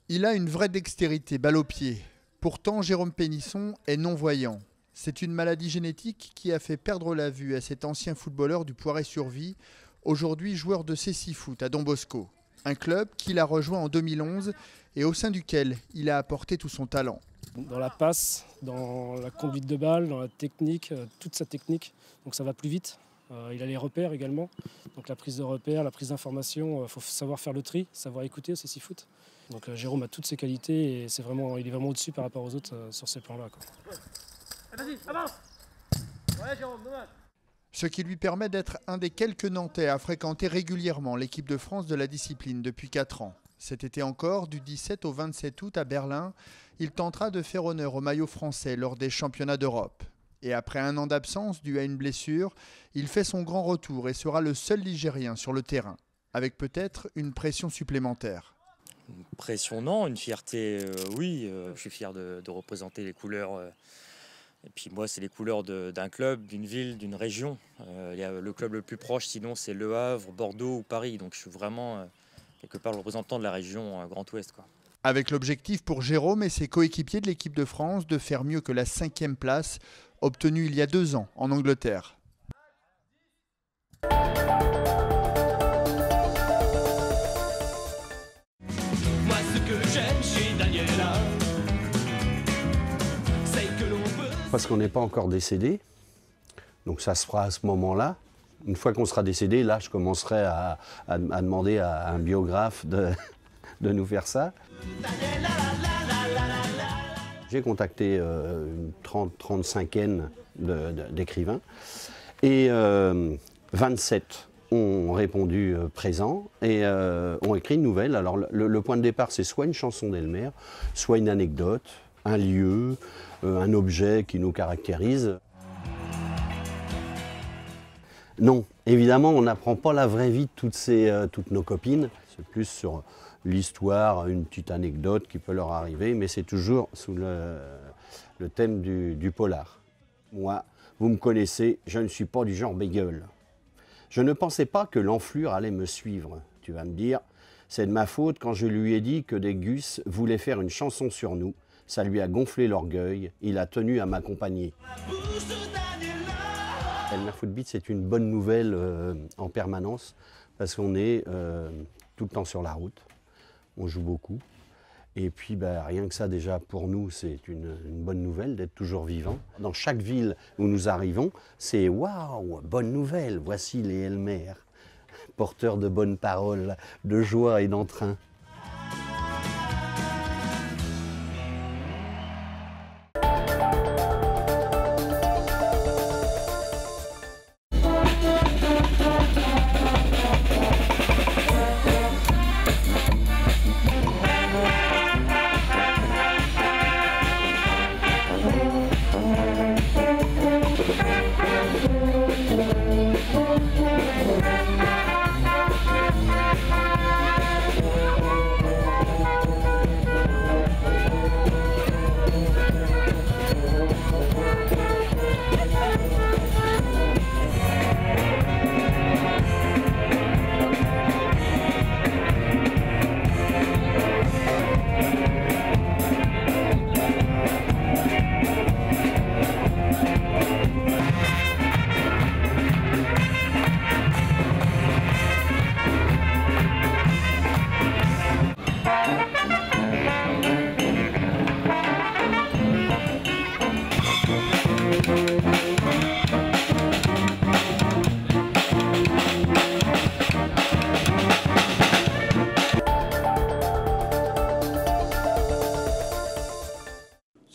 Il a une vraie dextérité, balle au pied. Pourtant, Jérôme Pénisson est non-voyant. C'est une maladie génétique qui a fait perdre la vue à cet ancien footballeur du Poiret-sur-Vie, aujourd'hui joueur de Cécifoot à Don Bosco. Un club qu'il a rejoint en 2011 et au sein duquel il a apporté tout son talent. Dans la passe, dans la conduite de balle, dans la technique, toute sa technique, donc ça va plus vite. Il a les repères également, donc la prise de repères, la prise d'information, il faut savoir faire le tri, savoir écouter au Cécifoot. Donc Jérôme a toutes ses qualités et il est vraiment au-dessus par rapport aux autres sur ces plans-là. Vas-y, avance. Ouais, Jérôme, dommage. Ce qui lui permet d'être un des quelques Nantais à fréquenter régulièrement l'équipe de France de la discipline depuis 4 ans. Cet été encore, du 17 au 27 août à Berlin, il tentera de faire honneur au maillot français lors des championnats d'Europe. Et après 1 an d'absence due à une blessure, il fait son grand retour et sera le seul Ligérien sur le terrain, avec peut-être une pression supplémentaire. Une pression non, une fierté oui, je suis fier de représenter les couleurs. Et puis moi, c'est les couleurs d'un club, d'une ville, d'une région. Le club le plus proche, sinon, c'est Le Havre, Bordeaux ou Paris. Donc je suis vraiment, quelque part, le représentant de la région Grand Ouest, quoi. Avec l'objectif pour Jérôme et ses coéquipiers de l'équipe de France de faire mieux que la 5e place obtenue il y a 2 ans en Angleterre. Moi, ce que j'aime chez Daniela, c'est que l'on peut... Parce qu'on n'est pas encore décédé, donc ça se fera à ce moment-là. Une fois qu'on sera décédé, là, je commencerai à demander à un biographe de nous faire ça. J'ai contacté une 35aine d'écrivains et 27 ont répondu présents et ont écrit une nouvelle. Alors le point de départ, c'est soit une chanson d'Elmer, soit une anecdote, un lieu, un objet qui nous caractérise. Non, évidemment, on n'apprend pas la vraie vie de toutes nos copines. C'est plus sur l'histoire, une petite anecdote qui peut leur arriver, mais c'est toujours sous le thème du polar. Moi, vous me connaissez, je ne suis pas du genre bégueule. Je ne pensais pas que l'enflure allait me suivre. Tu vas me dire, c'est de ma faute quand je lui ai dit que des gus voulaient faire une chanson sur nous. Ça lui a gonflé l'orgueil, il a tenu à m'accompagner. Elmer Footbeat, c'est une bonne nouvelle en permanence, parce qu'on est tout le temps sur la route. On joue beaucoup. Et puis, rien que ça, déjà, pour nous, c'est une bonne nouvelle d'être toujours vivant. Dans chaque ville où nous arrivons, c'est « Waouh, bonne nouvelle, voici les Elmer, porteurs de bonnes paroles, de joie et d'entrain. »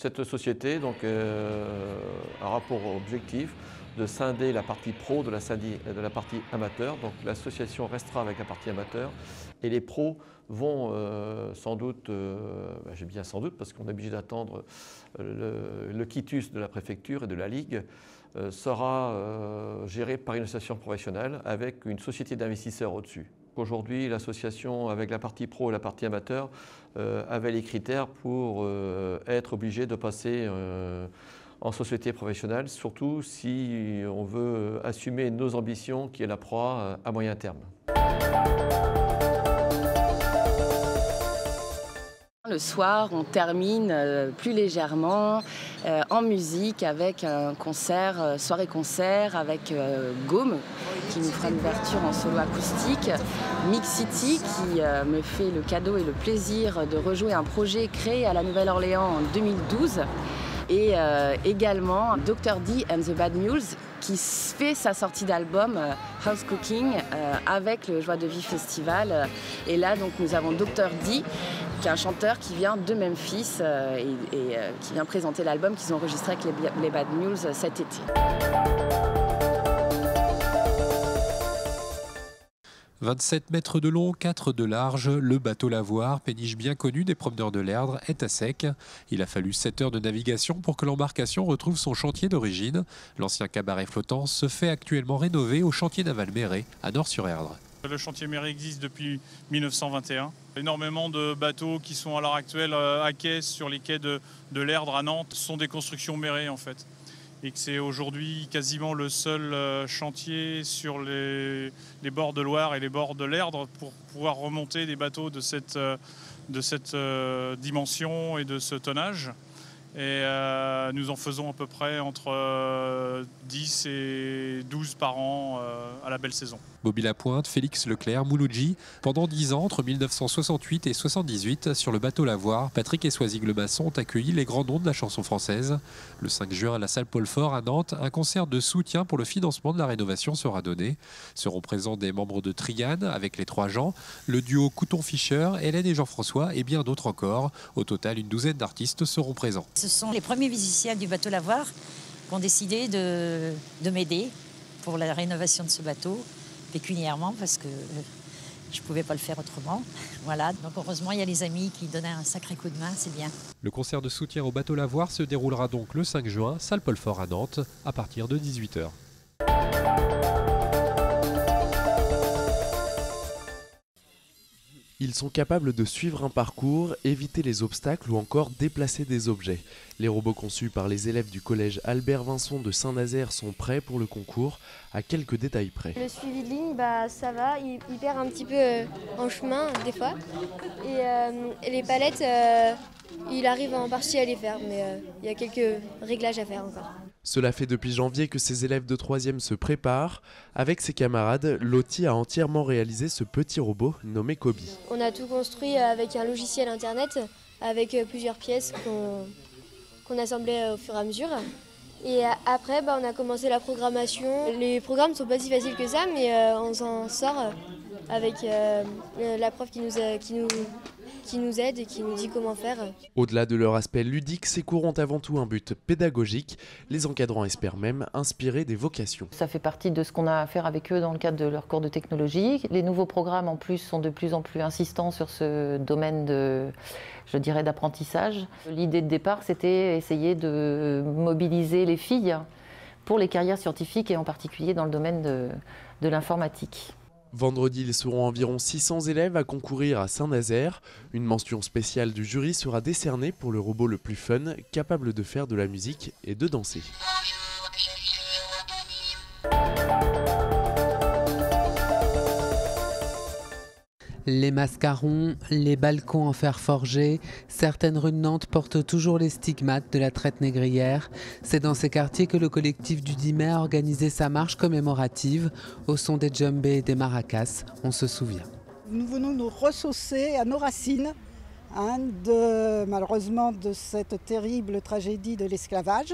Cette société donc, aura pour objectif de scinder la partie pro de la partie amateur. Donc l'association restera avec la partie amateur et les pros vont sans doute, j'ai bien sans doute parce qu'on est obligé d'attendre le quitus de la préfecture et de la Ligue, sera géré par une association professionnelle avec une société d'investisseurs au-dessus. Aujourd'hui, l'association, avec la partie pro et la partie amateur, avait les critères pour être obligé de passer en société professionnelle, surtout si on veut assumer nos ambitions, qui est la proie à moyen terme. Le soir, on termine plus légèrement en musique avec un concert, soirée-concert avec Gaume qui nous fera l'ouverture en solo acoustique. Mix City qui me fait le cadeau et le plaisir de rejouer un projet créé à la Nouvelle-Orléans en 2012. Et également Dr. D and the Bad Mules qui fait sa sortie d'album House Cooking avec le Joie de Vie Festival. Et là, donc, nous avons Dr. D, qui est un chanteur qui vient de Memphis et qui vient présenter l'album qu'ils ont enregistré avec les Bad Mules cet été. 27 mètres de long, 4 de large, le bateau Lavoir, péniche bien connue des promeneurs de l'Erdre, est à sec. Il a fallu 7 heures de navigation pour que l'embarcation retrouve son chantier d'origine. L'ancien cabaret flottant se fait actuellement rénover au chantier naval Méret, à Nort-sur-Erdre. Le chantier Méret existe depuis 1921. Énormément de bateaux qui sont à l'heure actuelle à quai sur les quais de l'Erdre à Nantes sont des constructions Méret en fait. Et que c'est aujourd'hui quasiment le seul chantier sur les bords de Loire et les bords de l'Erdre pour pouvoir remonter des bateaux de cette dimension et de ce tonnage. Et nous en faisons à peu près entre 10 et 12 par an à la belle saison. Bobby Lapointe, Félix Leclerc, Mouloudji. Pendant 10 ans, entre 1968 et 1978, sur le bateau Lavoir, Patrick et Soisig-le-Masson ont accueilli les grands noms de la chanson française. Le 5 juin, à la salle Paul Fort à Nantes, un concert de soutien pour le financement de la rénovation sera donné. Seront présents des membres de Triane, avec les 3 Jean, le duo Couton-Fischer, Hélène et Jean-François, et bien d'autres encore. Au total, une douzaine d'artistes seront présents. Ce sont les premiers musiciens du bateau Lavoir qui ont décidé de m'aider pour la rénovation de ce bateau, pécuniairement, parce que je ne pouvais pas le faire autrement. Voilà, donc heureusement, il y a les amis qui donnaient un sacré coup de main, c'est bien. Le concert de soutien au bateau Lavoir se déroulera donc le 5 juin, salle Paul Fort à Nantes, à partir de 18 h. Ils sont capables de suivre un parcours, éviter les obstacles ou encore déplacer des objets. Les robots conçus par les élèves du collège Albert Vincent de Saint-Nazaire sont prêts pour le concours, à quelques détails près. Le suivi de ligne, ça va, il perd un petit peu en chemin des fois. Et les palettes, il arrive en partie à les faire, mais il y a quelques réglages à faire encore. Cela fait depuis janvier que ces élèves de 3e se préparent. Avec ses camarades, Lottie a entièrement réalisé ce petit robot nommé Kobe. On a tout construit avec un logiciel internet, avec plusieurs pièces qu'on assemblait au fur et à mesure. Et après, on a commencé la programmation. Les programmes ne sont pas si faciles que ça, mais on s'en sort avec la prof qui nous aide et qui nous dit comment faire. Au-delà de leur aspect ludique, ces cours ont avant tout un but pédagogique. Les encadrants espèrent même inspirer des vocations. Ça fait partie de ce qu'on a à faire avec eux dans le cadre de leur cours de technologie. Les nouveaux programmes en plus sont de plus en plus insistants sur ce domaine d'apprentissage. L'idée de départ, c'était essayer de mobiliser les filles pour les carrières scientifiques et en particulier dans le domaine de l'informatique. Vendredi, ils seront environ 600 élèves à concourir à Saint-Nazaire. Une mention spéciale du jury sera décernée pour le robot le plus fun, capable de faire de la musique et de danser. Les mascarons, les balcons en fer forgé, certaines rues de Nantes portent toujours les stigmates de la traite négrière. C'est dans ces quartiers que le collectif du 10 mai a organisé sa marche commémorative au son des djembés et des maracas, on se souvient. Nous venons nous ressaucer à nos racines, malheureusement de cette terrible tragédie de l'esclavage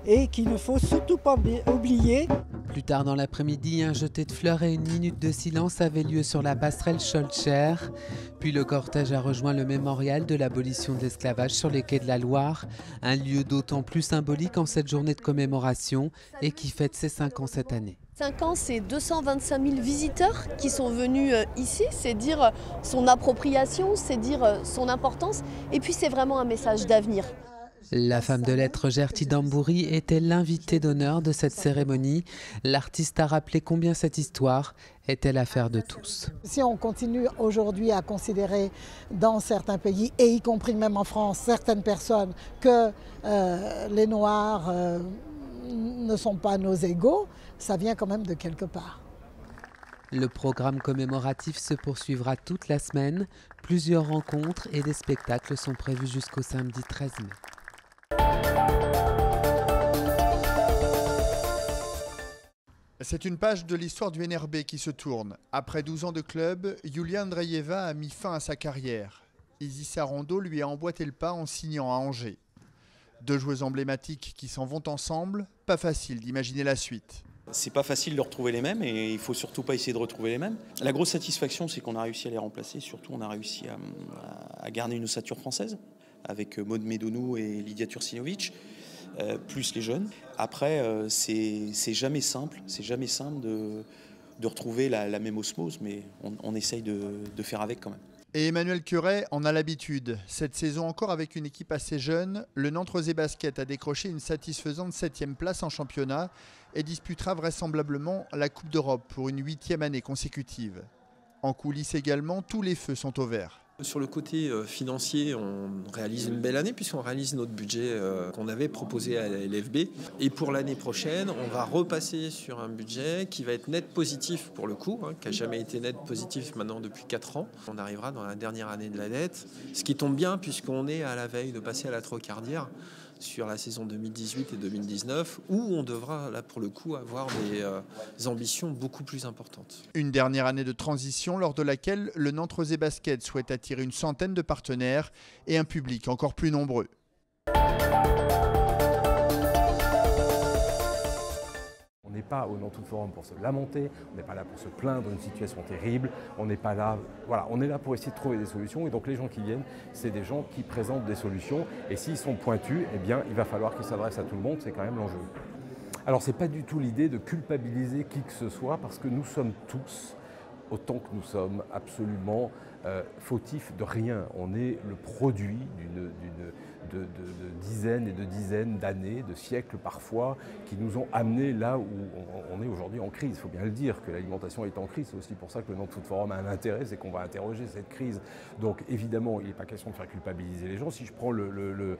et qu'il ne faut surtout pas oublier. Plus tard dans l'après-midi, un jeté de fleurs et une minute de silence avait lieu sur la passerelle Scholcher. Puis le cortège a rejoint le mémorial de l'abolition de l'esclavage sur les quais de la Loire, un lieu d'autant plus symbolique en cette journée de commémoration et qui fête ses 5 ans cette année. 5 ans, c'est 225 000 visiteurs qui sont venus ici, c'est dire son appropriation, c'est dire son importance, et puis c'est vraiment un message d'avenir. La femme de lettres Gerty Dambouri était l'invitée d'honneur de cette cérémonie. L'artiste a rappelé combien cette histoire était l'affaire de tous. Si on continue aujourd'hui à considérer dans certains pays, et y compris même en France, certaines personnes, que les Noirs ne sont pas nos égaux, ça vient quand même de quelque part. Le programme commémoratif se poursuivra toute la semaine. Plusieurs rencontres et des spectacles sont prévus jusqu'au samedi 13 mai. C'est une page de l'histoire du NRB qui se tourne. Après 12 ans de club, Yulia Andreeva a mis fin à sa carrière. Iziza Rondeau lui a emboîté le pas en signant à Angers. 2 joueuses emblématiques qui s'en vont ensemble, pas facile d'imaginer la suite. C'est pas facile de retrouver les mêmes et il faut surtout pas essayer de retrouver les mêmes. La grosse satisfaction, c'est qu'on a réussi à les remplacer. Surtout, on a réussi à garder une ossature française avec Maud Medonou et Lydia Tursinovic, plus les jeunes. Après, c'est jamais simple. C'est jamais simple de retrouver la même osmose, mais on essaye de faire avec quand même. Et Emmanuel Curet en a l'habitude. Cette saison encore avec une équipe assez jeune, le Nantes Rosé Basket a décroché une satisfaisante 7e place en championnat et disputera vraisemblablement la Coupe d'Europe pour une 8e année consécutive. En coulisses également, tous les feux sont au vert. Sur le côté financier, on réalise une belle année puisqu'on réalise notre budget qu'on avait proposé à l'LFB. Et pour l'année prochaine, on va repasser sur un budget qui va être net positif pour le coup, qui n'a jamais été net positif maintenant depuis 4 ans. On arrivera dans la dernière année de la dette, ce qui tombe bien puisqu'on est à la veille de passer à la trocardière sur la saison 2018 et 2019, où on devra, là pour le coup, avoir des ambitions beaucoup plus importantes. Une dernière année de transition lors de laquelle le Nantes Rosé Basket souhaite attirer une centaine de partenaires et un public encore plus nombreux. On n'est pas au Nantes Foot Forum pour se lamenter, on n'est pas là pour se plaindre d'une situation terrible, on n'est pas là, voilà, on est là pour essayer de trouver des solutions et donc les gens qui viennent, c'est des gens qui présentent des solutions et s'ils sont pointus, eh bien il va falloir qu'ils s'adressent à tout le monde, c'est quand même l'enjeu. Alors c'est pas du tout l'idée de culpabiliser qui que ce soit parce que nous sommes tous, autant que nous sommes absolument fautifs de rien. On est le produit de dizaines et de dizaines d'années, de siècles parfois, qui nous ont amenés là où on est aujourd'hui en crise. Il faut bien le dire que l'alimentation est en crise. C'est aussi pour ça que le Nantes Foot Forum a un intérêt, c'est qu'on va interroger cette crise. Donc évidemment, il n'est pas question de faire culpabiliser les gens. Si je prends le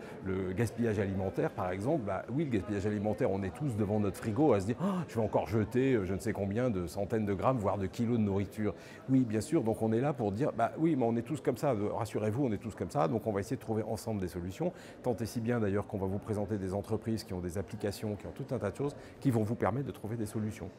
gaspillage alimentaire, par exemple, bah, oui, le gaspillage alimentaire, on est tous devant notre frigo à se dire oh, je vais encore jeter je ne sais combien de centaines de grammes, voire de kilos de nourriture. Oui, bien sûr, donc on est là pour dire bah, oui, mais on est tous comme ça. Rassurez-vous, on est tous comme ça. Donc on va essayer de trouver ensemble des solutions. Tant et si bien d'ailleurs qu'on va vous présenter des entreprises qui ont des applications, qui ont tout un tas de choses qui vont vous permettre de trouver des solutions.